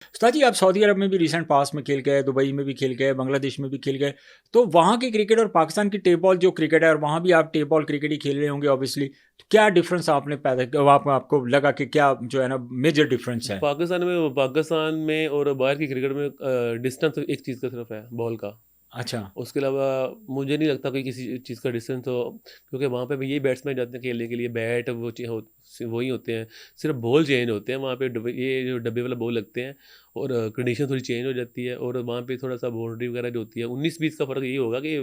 उस्ताद जी, आप सऊदी अरब में भी रिसेंट पास में खेल गए, दुबई में भी खेल गए, बांग्लादेश में भी खेल गए, तो वहाँ की क्रिकेट और पाकिस्तान की टेप बॉल जो क्रिकेट है, और वहाँ भी आप टेप बॉल क्रिकेट ही खेल रहे होंगे ऑब्वियसली, तो क्या डिफरेंस आपने पैदा किया, आपको लगा कि क्या जो है ना मेजर डिफरेंस है? पाकिस्तान में और बाहर की क्रिकेट में डिस्टेंस एक चीज़ का सिर्फ है, बॉल का। अच्छा। उसके अलावा मुझे नहीं लगता कोई किसी चीज़ का डिस्टेंस हो, क्योंकि वहाँ पे भी यही बैट्समैन जाते हैं खेलने के लिए, बैट वही होते हैं, सिर्फ बॉल चेंज होते हैं वहाँ पे, ये जो डब्बे वाला बॉल लगते हैं, और कंडीशन थोड़ी चेंज हो जाती है, और वहाँ पे थोड़ा सा बाउंड्री वगैरह जो होती है 19-20 का फ़र्क ये होगा कि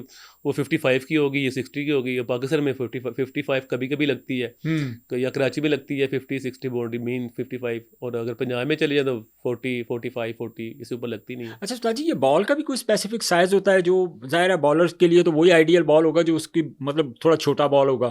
वो 55 की होगी, ये 60 की होगी, या पाकिस्तान में 55 कभी कभी लगती है, हम्म। या कराची में लगती है 50-60 बाउंड्री, मीन 55, और अगर पंजाब में चले जाए तो 40-45-40, इससे ऊपर लगती नहीं है। अच्छा उस्ताद जी, ये बॉल का भी कोई स्पेसिफिक साइज होता है? जो जाहिर है बॉलर्स के लिए तो वही आइडियल बॉल होगा जो उसकी मतलब थोड़ा छोटा बॉल होगा,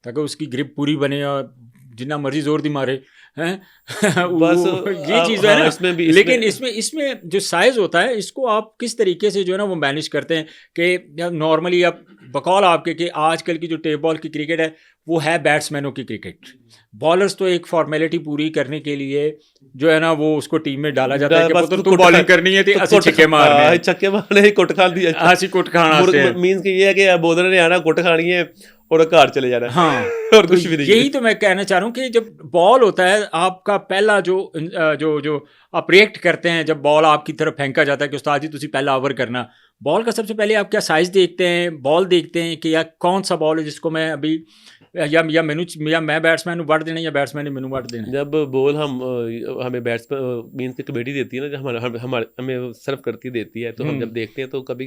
ताकि उसकी ग्रिप पूरी बने और जितना मर्जी जोर दी मारे हैं। बस वो ये चीज़ है हाँ, ना। इसमें भी इसमें लेकिन इसमें इसमें जो साइज होता है, इसको आप किस तरीके से जो है ना वो मैनेज करते हैं कि नॉर्मली आप बकौल आपके कि आजकल की जो टेप बॉल की क्रिकेट है वो है बैट्समैनों की क्रिकेट। बॉलर्स तो एक फॉर्मेलिटी पूरी करने के लिए जो है ना वो उसको टीम में डाला जाता है कि बस पुत्र तो तू बॉलिंग करनी है तो असी छक्के मारने हैं, छक्के मारने कुट खा दिया। असी कुट खाना से है। मीन्स कि ये है कि बॉलर ने आना, कुट खानी है, और घर चले जाना हाँ, है और तो कुछ भी नहीं यही है। तो मैं कहना चाह रहा हूँ कि जब बॉल होता है आपका पहला जो जो जो आप रिएक्ट करते हैं जब बॉल आपकी तरफ फेंका जाता है कि उस्ताद जी तुसी पहला ओवर करना, बॉल का सबसे पहले आप क्या साइज देखते हैं, बॉल देखते हैं कि यार कौन सा बॉल है जिसको मैं अभी या मैनू या मैं बैट्समैन वट देना या बैट्समैन ने मैनू वट देना है। जब बॉल हमें बैट्समैन मीन्स की कमेटी देती है ना, जब हमारे हमें सर्व करती देती है, तो हम हम्म। जब देखते हैं तो कभी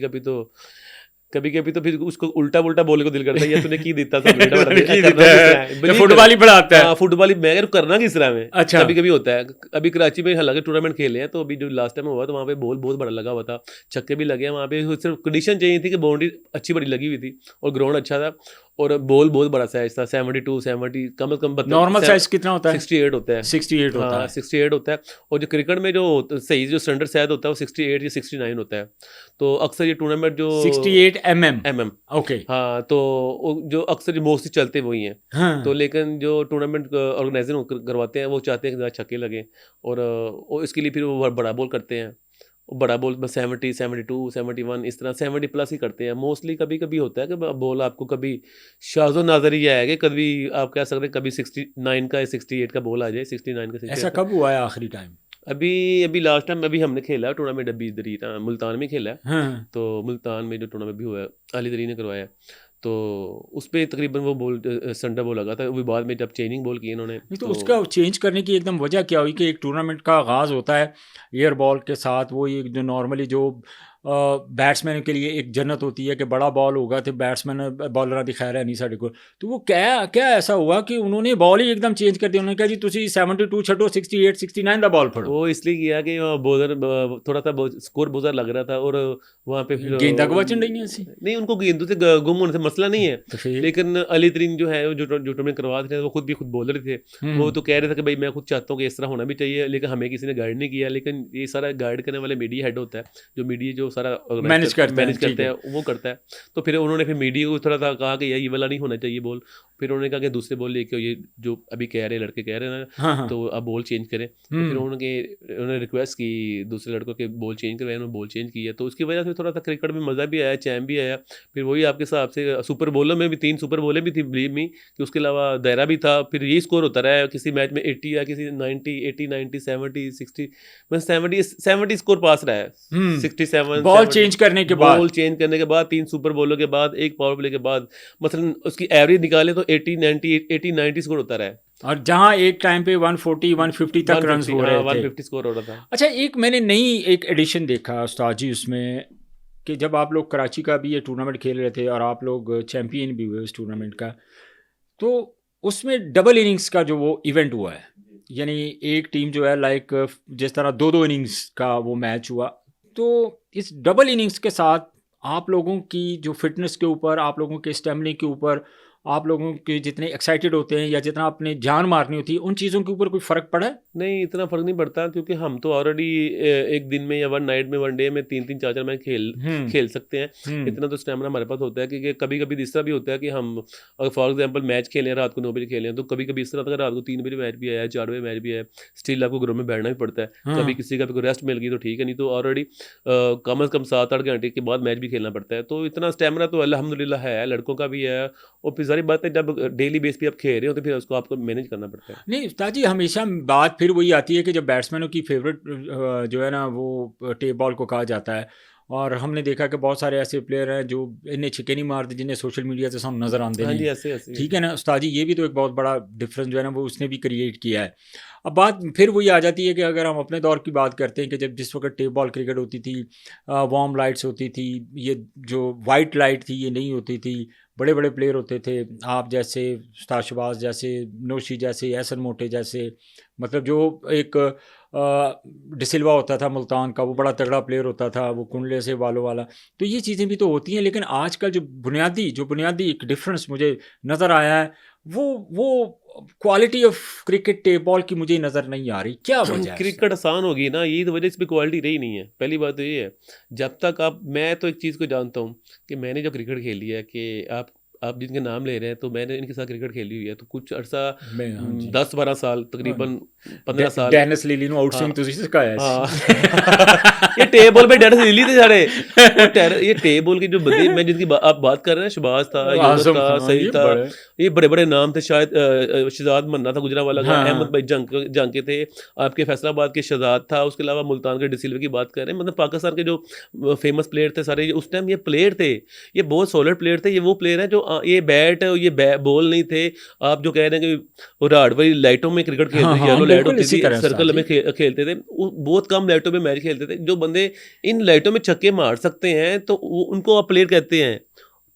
कभी तो फिर उसको उल्टा उल्टा बोलने को दिल करता है, या तूने की देता सानू एडा बड़ा की करना देता किस है तरह है, या बिलीव कर। फुटबॉल ही बढ़ाता है। हाँ, फुटबॉल ही मैं कह रहा हूँ, करना किस तरह में। अच्छा। कभी कभी होता है। अभी कराची में हालांकि टूर्नामेंट खेले हैं, तो अभी जो लास्ट टाइम हुआ तो वहाँ पे बॉल बहुत बड़ा लगा हुआ था, छक्के भी लगे हैं वहाँ पे, सिर्फ कंडीशन चाहिए थी कि बाउंड्री अच्छी बड़ी लगी हुई थी, और ग्राउंड अच्छा था, और बॉल बहुत बड़ा साइज था, 72-70, कम से कम नॉर्मल साइज कितना होता है? 68 होता है। 68 होता हाँ, है। 68 होता है। और जो क्रिकेट में जो सही जो स्टैंडर्ड शायद होता है वो 68 या 69 होता है। तो अक्सर ये टूर्नामेंट जो 68 mm। MM, okay. हाँ, तो जो अक्सर मोस्टली चलते वही हैं। तो हाँ। लेकिन जो टूर्नामेंट ऑर्गेनाइजर करवाते हैं वो चाहते हैं कि ज़्यादा छक्के लगें, और इसके लिए फिर वो बड़ा बॉल करते हैं। वो बड़ा बॉल बस 70, 72, 71 इस तरह 70 प्लस ही करते हैं मोस्टली। कभी कभी होता है कि बॉल आपको कभी शाज़ो नाज़र ही आएगा, कभी आप कह सकते हैं कभी 69 का या 68 का बॉल आ जाए, 69 का ऐसा 68 का। कब हुआ है आखिरी टाइम? अभी अभी लास्ट टाइम अभी हमने खेला है टूर्नामेंट, अभी इधर ही मुल्तान में खेला है। हाँ। तो मुल्तान में जो टूर्नामेंट भी हुआ है, अली तरी ने करवाया है। तो उस पे तकरीबन वो बॉल संडा बॉल लगा था, वो भी बाद में जब चेंजिंग बॉल की इन्होंने नहीं तो तो। उसका चेंज करने की एकदम वजह क्या हुई कि एक टूर्नामेंट का आगाज़ होता है एयर बॉल के साथ, वो एक जो नॉर्मली जो बैट्समैन के लिए एक जन्नत होती है कि बड़ा बॉल होगा तो बैट्समैन बॉलर दिखा रहा है नहीं साढ़े को, तो वो क्या क्या ऐसा हुआ कि उन्होंने बॉल ही एकदम चेंज कर दिया, उन्होंने कहा जी तुसी 72 छड्डो 68 69 का बॉल फड़ो। वो इसलिए किया कि बॉलर थोड़ा सा स्कोर बहुत ज़्यादा लग रहा था, और वहाँ पे फिर गेंदा को बचन नहीं है ऐसी। नहीं, उनको गेंदों से गुम होने से मसला नहीं है। तो फिर। लेकिन अली तरीन जो है जो टूर्नामेंट करवा रहे थे, वो खुद बॉलर थे। वो हम्म। तो कह रहे थे कि भाई मैं खुद चाहता हूँ कि इस तरह होना भी चाहिए, लेकिन हमें किसी ने गाइड नहीं किया। लेकिन ये सारा गाइड करने वाले मीडिया हेड होता है, जो मीडिया जो सारा मैनेज करते हैं, मैनेज ठीक करते है। हैं, वो करता है। तो फिर उन्होंने फिर मीडिया को थोड़ा सा कहा कि यार ये वाला नहीं होना चाहिए बॉल। फिर उन्होंने कहा कि दूसरे बॉल लेके ये जो अभी कह रहे लड़के कह रहे हैं ना, हाँ हाँ। तो अब बॉल चेंज करें। तो फिर हम्म। उन्होंने रिक्वेस्ट की दूसरे लड़कों के बॉल चेंज करवाए, उन्होंने बॉल चेंज किया, तो उसकी वजह से थोड़ा सा क्रिकेट में मज़ा भी आया, चैम भी आया। फिर वही आपके हिसाब से सुपर बॉलर में भी 3 सुपर बॉलें भी थी, बिलीव मी, कि उसके अलावा दायरा भी था। फिर यही स्कोर होता रहा है, किसी मैच में 80 या किसी 90, 80, 90, 70, 60, बस 70 स्कोर पास रहा है। 67, बॉल 70 चेंज करने के बाद। बॉल चेंज करने के बाद, 3 सुपर बॉलों के बाद, एक पावर प्ले के बाद, मसलन उसकी एवरेज निकाले तो 80, 90, 80, 90 स्कोर होता रहा है। और जहाँ एक टाइम पे 140 150 तक रन्स 150, हो हाँ, रहे थे। 150 स्कोर हो रहा था। अच्छा, एक मैंने नई एक एडिशन देखा उस्ताद जी उसमें, कि जब आप लोग कराची का भी ये टूर्नामेंट खेल रहे थे और आप लोग चैंपियन भी हुए उस टूर्नामेंट का, तो उसमें डबल इनिंग्स का जो वो इवेंट हुआ है, यानी एक टीम जो है लाइक जिस तरह दो दो इनिंग्स का वो मैच हुआ, तो इस डबल इनिंग्स के साथ आप लोगों की जो फिटनेस के ऊपर, आप लोगों के स्टेमिना के ऊपर आप लोगों के जितने एक्साइटेड होते हैं या जितना आपने जान मारनी होती है, उन चीज़ों के ऊपर कोई फ़र्क पड़ा है? नहीं, इतना फ़र्क नहीं पड़ता क्योंकि हम तो ऑलरेडी एक दिन में या वन नाइट में, वन डे में 3-3 4-4 मैच हुँ, खेल सकते हैं। हुँ, इतना तो स्टैमिना हमारे पास होता है क्योंकि कभी-कभी इस तरह भी होता है कि हम अगर फॉर एग्ज़ाम्पल मैच खेले हैं, रात को 9 बजे खेले हैं, तो कभी-कभी इस तरह होता है कि रात को 3 बजे मैच भी आया है, 4 बजे मैच भी है, स्टिल आपको ग्राउंड में बैठना भी पड़ता है। हाँ। कभी किसी का भी कोई रेस्ट मिल गई तो ठीक है, नहीं तो ऑलरेडी कम से कम 7-8 घंटे के बाद मैच भी खेलना पड़ता है। तो इतना स्टैमिना तो अल्हम्दुलिल्लाह है, लड़कों का भी है और फिर ज़ाहिर बात है जब डेली बेस पे आप खेल रहे हो तो फिर उसको आपको मैनेज करना पड़ता है। नहीं उस्ताद जी, हमेशा बात फिर वही आती है कि जब बैट्समैनों की फेवरेट जो है ना वो टेप बॉल को कहा जाता है, और हमने देखा कि बहुत सारे ऐसे प्लेयर हैं जो इन्हें छक्के नहीं मारते जिन्हें सोशल मीडिया से सामने नज़र आते हाँ नहीं। जी, ऐसे-ऐसे ही है। ठीक है ना उस्ताद जी, ये भी तो एक बहुत बड़ा डिफरेंस जो है ना वो उसने भी क्रिएट किया है। अब बात फिर वही आ जाती है कि अगर हम अपने दौर की बात करते हैं कि जब जिस वक्त टेप बॉल क्रिकेट होती थी, वार्म लाइट्स होती थी, ये जो वाइट लाइट थी ये नहीं होती थी, बड़े बड़े प्लेयर होते थे, आप जैसे उस्ताद शहबाज जैसे, नौशी जैसे, एहसन मोटे जैसे, मतलब जो एक डिसिल्वा होता था मुल्तान का, वो बड़ा तगड़ा प्लेयर होता था, वो कुंडले से वालों वाला। तो ये चीज़ें भी तो होती हैं, लेकिन आजकल जो बुनियादी एक डिफरेंस मुझे नज़र आया है, वो quality of cricket tape ball की मुझे नज़र नहीं आ रही। क्या वजह है उससे? क्रिकेट आसान हो गई ना, यही तो वजह इसमें क्वालिटी रही नहीं है। पहली बात तो ये है, जब तक आप मैं तो एक चीज़ को जानता हूँ कि मैंने जो क्रिकेट खेली है कि आप जिनके नाम ले रहे हैं, तो मैंने इनके साथ क्रिकेट खेली हुई है। तो कुछ अरसा मैं हाँ जी। 10-12 साल हाँ, तकरीबन 15 साल डेनिस लिली ਨੂੰ हाँ, ਆਊਟਸਵਿੰਗ ਤੁਸੀਂ ਸਿਖਾਇਆ ਸੀ। हाँ। ये टेबल पे डेनिस लिली थे सारे। ये टेबल के जो बंदे मैं जिनकी आप बात कर रहे हैं, शहबाज था, यूनुस आजम था, खान सईद ये था, बड़े। ये बड़े-बड़े नाम थे। शायद शहजाद मन्ना था गुजरांवाला का, हाँ अहमद हाँ। भाई जंग के थे, आपके फैसलाबाद के शहजाद था, उसके अलावा मुल्तान के डिसिल्वा की बात कर रहे हैं। मतलब पाकिस्तान के जो फेमस प्लेयर थे सारे, उस टाइम ये प्लेयर थे, ये बहुत सॉलिड प्लेयर थे। ये वो प्लेयर हैं जो ये बैट बॉल नहीं थे। आप जो कह रहे हैं कि वो राड वाली लाइटों में क्रिकेट खेलते हाँ थे, हाँ, येलो हम लाइट बिल्कुल होती इसी थी, तरह उस्ताद सर्कल जी। में खेलते थे। बहुत कम लाइटों में मैच खेलते थे। जो बंदे इन लाइटों में छक्के मार सकते हैं तो उनको आप प्लेयर कहते हैं।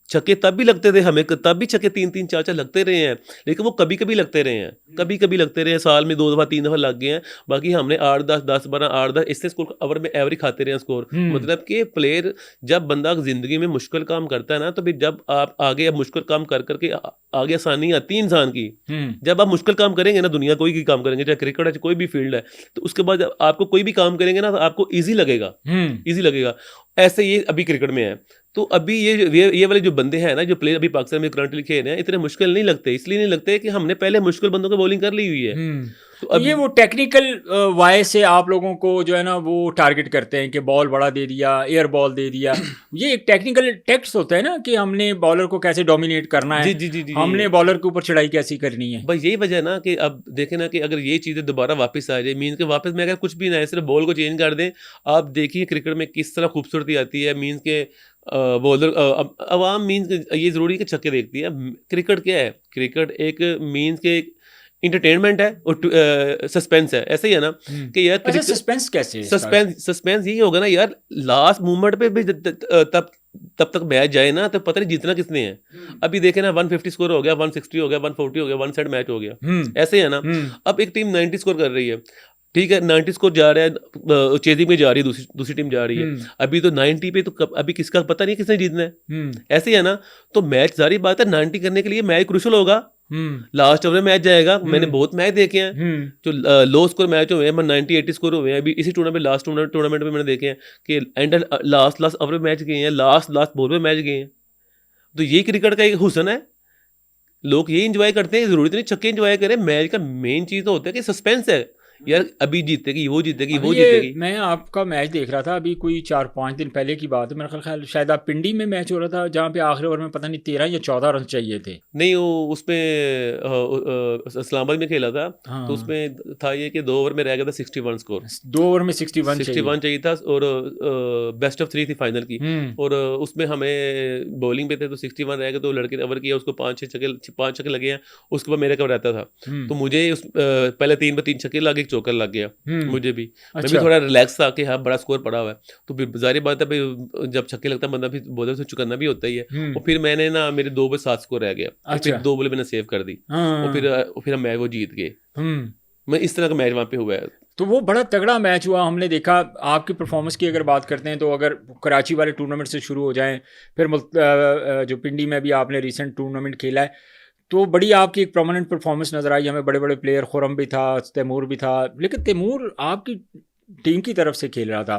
छक्के तब भी लगते थे हमें, तब भी छक्के 3-3 4-4 लगते रहे हैं, लेकिन वो कभी-कभी लगते रहे हैं, कभी-कभी लगते रहे हैं, साल में 2 दफ़ा 3 दफ़ा लग गए हैं। बाकी हमने 8-10 10-12 8-10 इससे स्कोर ओवर में एवरेज खाते रहे हैं स्कोर। हम्म मतलब कि प्लेयर जब बंदा ज़िंदगी में मुश्किल काम करता है ना, तो फिर जब आप आगे अब मुश्किल काम कर कर के आगे आसानी आती है इंसान की। हम्म जब आप मुश्किल काम करेंगे ना, दुनिया कोई भी काम करेंगे, चाहे क्रिकेट है, चाहे कोई भी फील्ड है, तो उसके बाद जब आपको कोई भी काम करेंगे ना, तो आपको ईज़ी लगेगा, हम्म ईज़ी लगेगा। ऐसे ये अभी क्रिकेट में है। तो अभी ये वाले जो बंदे हैं ना, जो प्लेयर अभी पाकिस्तान में करंटली खेल रहे हैं, इतने मुश्किल नहीं लगते। इसलिए नहीं लगते कि हमने पहले मुश्किल बंदों को बॉलिंग कर ली हुई है। हम्म तो तो अब ये वो टेक्निकल वाई से आप लोगों को जो है ना वो टारगेट करते हैं कि बॉल बड़ा दे दिया, एयर बॉल दे दिया। ये एक टेक्निकल टेक्स्ट होता है ना कि हमने बॉलर को कैसे डोमिनेट करना जी, है, जी, जी, जी, हमने जी। बॉलर के ऊपर चढ़ाई कैसी करनी है। बस यही वजह है ना कि अब देखें ना कि अगर ये चीज़ें दोबारा वापस आ जाए, मीन्स के वापस में अगर कुछ भी ना है, सिर्फ बॉल को चेंज कर दें, आप देखिए क्रिकेट में किस तरह खूबसूरती आती है। मीन्स के बॉलर अवाम मीन्स के ये ज़रूरी है कि छक्के देखती है। क्रिकेट क्या है? क्रिकेट एक मीन्स के इंटरटेनमेंट है और सस्पेंस है। ऐसा ही है ना कि यार अच्छा, क्रिकेट सस्पेंस कैसे है इसका? सस्पेंस यही होगा ना यार, लास्ट मोमेंट पे भी तब तक मैच जाए ना, तो पता नहीं जीतना किसने है। अभी देखे ना, 150 स्कोर हो गया, 160 हो गया, 140 हो गया, वन साइड मैच हो गया। हम्म ऐसे है ना। हम्म अब एक टीम 90 स्कोर कर रही है, ठीक है, 90 स्कोर जा रहा है, चेजिंग में जा रही है, दूसरी टीम जा रही है। हम्म अभी तो 90 पे तो अभी किसका पता नहीं किसने जीतना है। हम्म ऐसे ही है ना। तो मैच जारी बात है, 90 करने के लिए मैच क्रूशल होगा, हम्म लास्ट ओवर में मैच जाएगा। मैंने हम्म बहुत मैच देखे हैं हम्म जो लो स्कोर मैच हुए हैं, 90-80 स्कोर हुए हैं। अभी इसी टूर्नामेंट लास्ट टूर्नामेंट में मैंने देखे हैं कि एंड लास्ट ओवर में मैच गए हैं, लास्ट बॉल में मैच गए हैं। तो ये क्रिकेट का एक हुस्न है, लोग ये इंजॉय करते हैं। जरूरत नहीं छक्के इंजॉय करें, मैच का मेन चीज़ तो होता है कि सस्पेंस है यार, अभी जीतेगी वो जीतेगी अभी वो ये जीतेगी। मैं आपका मैच देख रहा था, अभी कोई 4-5 दिन पहले की बात है, मेरा ख्याल शायद आप पिंडी में मैच हो रहा था, जहाँ पे आखिरी ओवर में पता नहीं 13 या 14 रन चाहिए थे। नहीं, वो उसमें इस्लामाबाद में खेला था। तो हाँ, उसमें था ये कि 2 ओवर में रह गया था 61 स्कोर, 2 ओवर में 61 चाहिए। 61 चाहिए था। और बेस्ट ऑफ 3 थी फाइनल की। हम्म और उसमें हमें बॉलिंग पे थे, तो 61 रह गए। तो लड़के ने ओवर किया, उसको 5 छक्के लगे हैं। उसके बाद मेरे कब रहता था, तो हम्म मुझे पहले 3 पे 3 छक्के लगे, एक चौकर लग गया मुझे भी। मैं भी अच्छा। थोड़ा रिलैक्स था कि हाँ बड़ा स्कोर पड़ा हुआ है। तो फिर जाहिर बात है भाई, जब छक्के लगता है बंदा भी बॉलर से चुकाना भी होता ही है। और फिर मैंने ना, मेरे 2 पे 7 स्कोर रह गया, और फिर अच्छा। 2 बॉलें मैंने सेव कर दी। और हाँ। फिर हम मैच वो जीत गए। हम्म मैं इस तरह का मैच वहाँ पे हुआ है। तो वो बड़ा तगड़ा मैच हुआ, हमने देखा। आपकी परफॉर्मेंस की अगर बात करते हैं तो अगर कराची वाले टूर्नामेंट से शुरू हो जाएं, फिर जो पिंडी में भी आपने रिसेंट टूर्नामेंट खेला है, तो बड़ी आपकी एक प्रोमिनेंट परफॉर्मेंस नज़र आई हमें, बड़े बड़े प्लेयर, खुरम भी था, तैमूर भी था, लेकिन तैमूर आपकी टीम की तरफ से खेल रहा था।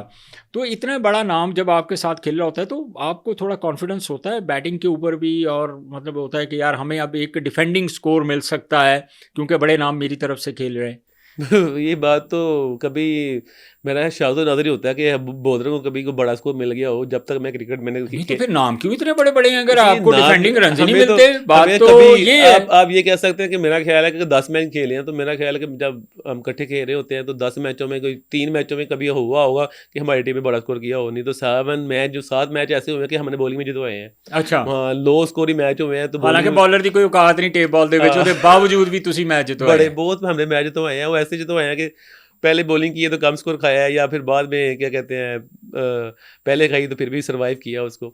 तो इतना बड़ा नाम जब आपके साथ खेल रहा होता है तो आपको थोड़ा कॉन्फिडेंस होता है बैटिंग के ऊपर भी, और मतलब होता है कि यार हमें अब एक डिफेंडिंग स्कोर मिल सकता है क्योंकि बड़े नाम मेरी तरफ से खेल रहे हैं। ये बात तो कभी मेरा शायद नज़र ही होता है कि बॉलर को कभी को बड़ा स्कोर मिल गया हो। जब तक मैं क्रिकेट मैंने नहीं तो फिर नाम क्यों इतने बड़े बड़े हैं अगर इसलिए आपको नाम डिफेंडिंग रन ही नहीं हमें तो मिलते? बात हमें तो कभी ये है। आप ये कह सकते हैं कि मेरा ख्याल है कि 10 मैच खेले हैं तो मेरा ख्याल है कि जब हम इकट्ठे खेल रहे होते हैं तो 10 मैचों में कोई 3 मैचों में कभी हुआ होगा कि हमारी टीम ने बड़ा स्कोर किया हो, नहीं तो 7 मैच ऐसे हुए हैं कि हमने बॉलिंग में जितवाए हैं। अच्छा, हाँ, लो स्कोर ही मैच हुए हैं तो हालांकि बॉलिंग बॉलर की कोई औकात नहीं टेप बॉल दे विच, ਉਹਦੇ बावजूद भी तुसी मैच जितवाए बड़े हैं। बहुत हमने मैच जितवाए हैं, वो ऐसे जितवाए हैं कि पहले बॉलिंग की है तो कम स्कोर खाया है, या फिर बाद में क्या कहते हैं पहले खाई तो फिर भी सर्वाइव किया उसको।